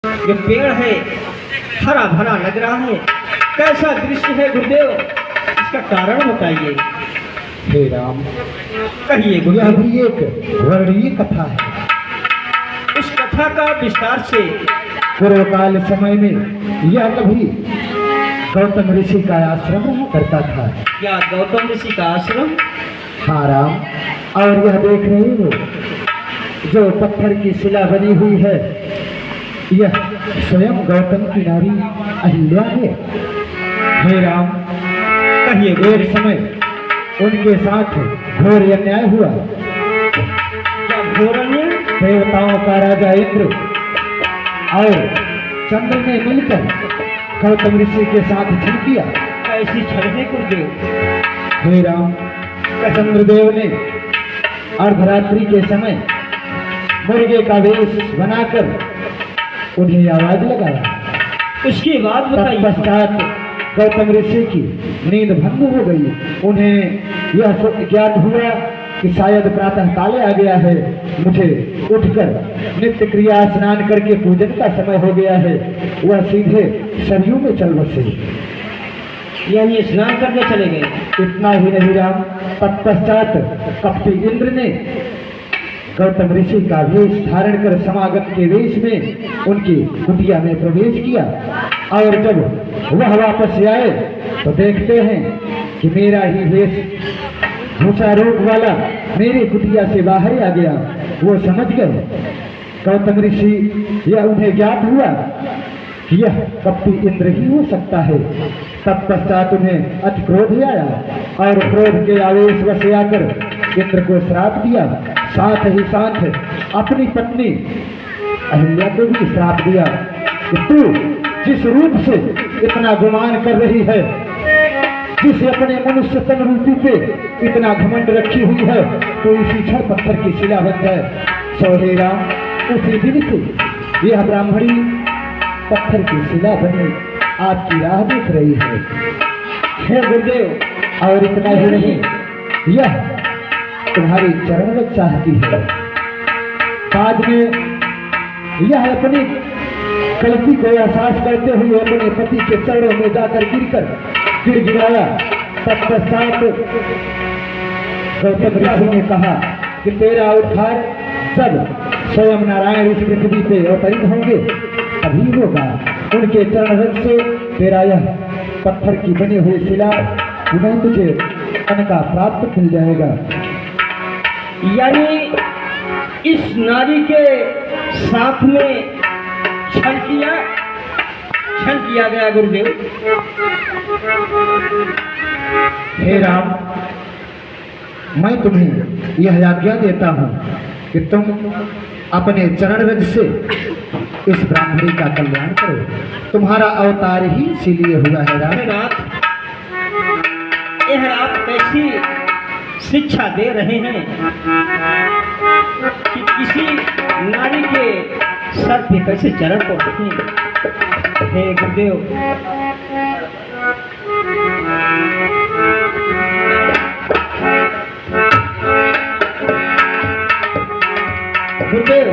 ये पेड़ है हरा भरा लग रहा है, कैसा दृश्य है गुरुदेव, इसका कारण बताइए। हे राम, कहिए यह गुरुदेव। भी एक वर्णीय कथा है। उस कथा का विस्तार से। पूर्व काल समय में यह कभी गौतम ऋषि का आश्रम हुआ करता था। क्या गौतम ऋषि का आश्रम? हाँ राम, और यह देख रहे हो जो पत्थर की शिला बनी हुई है, यह स्वयं गौतम की नारी अहिल्या है। हे राम, कहिए एक गुरुदेव। समय उनके साथ घोर अन्याय हुआ। क्या घोर अन्याय? देवताओं का राजा इंद्र और चंद्र ने मिलकर गौतम ऋषि के साथ छल किया। कैसी छल है गुरुदेव? हे राम, चंद्रदेव ने अर्धरात्रि के समय मुर्गे का वेश बनाकर उन्हें आवाज लगाया। उसके बाद बताइए। तत्पश्चात गौतम ऋषि की नींद भंग हो गई। उन्हें यह सत्य ज्ञात हुआ कि शायद प्रातः काले आ गया है, मुझे उठकर नित्य क्रिया स्नान करके पूजन का समय हो गया है। वह सीधे सरयू में चल बसे। यानी स्नान करने चले गए। इतना ही नहीं राम, तत्पश्चात कपटी इंद्र ने गौतम ऋषि का वेश धारण कर समागम के वेश में उनकी कुटिया में प्रवेश किया। और जब वह वापस आए तो देखते हैं कि मेरा ही वेश ऊंचा रूप वाला मेरी कुटिया से बाहर आ गया। वो समझ गए गौतम ऋषि, यह उन्हें ज्ञात हुआ कि यह कपटी इंद्र ही हो सकता है। तत्पश्चात उन्हें अति क्रोध आया और क्रोध के आवेश वश आकर इंद्र को श्राप दिया। साथ ही साथ अपनी पत्नी अहिल्या को भी श्राप दिया कि तू जिस रूप से इतना गुमान कर रही है, जिसे अपने मनुष्य तन रूपी पे इतना घमंड रखी हुई है, तो इसी क्षण पत्थर की शिला बन जाए। सो राम, उसी दिन से यह ब्राह्मणी पत्थर की शिला बनी आपकी राह देख रही है। हे गुरुदेव, और इतना ही नहीं, यह तुम्हारी चरण रज चाहती है। बाद में यह अपनी गलती को एहसास करते हुए अपने पति के चरणों में जाकर गिड़गिड़ाया। तत्पश्चात गौतम ऋषि ने कहा कि तेरा उद्धार जब स्वयं नारायण इस पृथ्वी पे अवतरित होंगे तभी होगा। उनके चरण रज से तेरा यह पत्थर की बनी हुई शिला पुनः तुझे अन्न का प्राप्त मिल जाएगा। यानी इस नारी के साथ में छल किया गया गुरुदेव। हे राम, मैं तुम्हें यह आज्ञा देता हूँ कि तुम अपने चरण रज से इस ब्राह्मणी का कल्याण करो। तुम्हारा अवतार ही इसीलिए हुआ है राम। नाथ, यह आप कैसी शिक्षा दे रहे हैं कि किसी नारी के सर पे कैसे चरण को रखें। हे गुरुदेव, गुरुदेव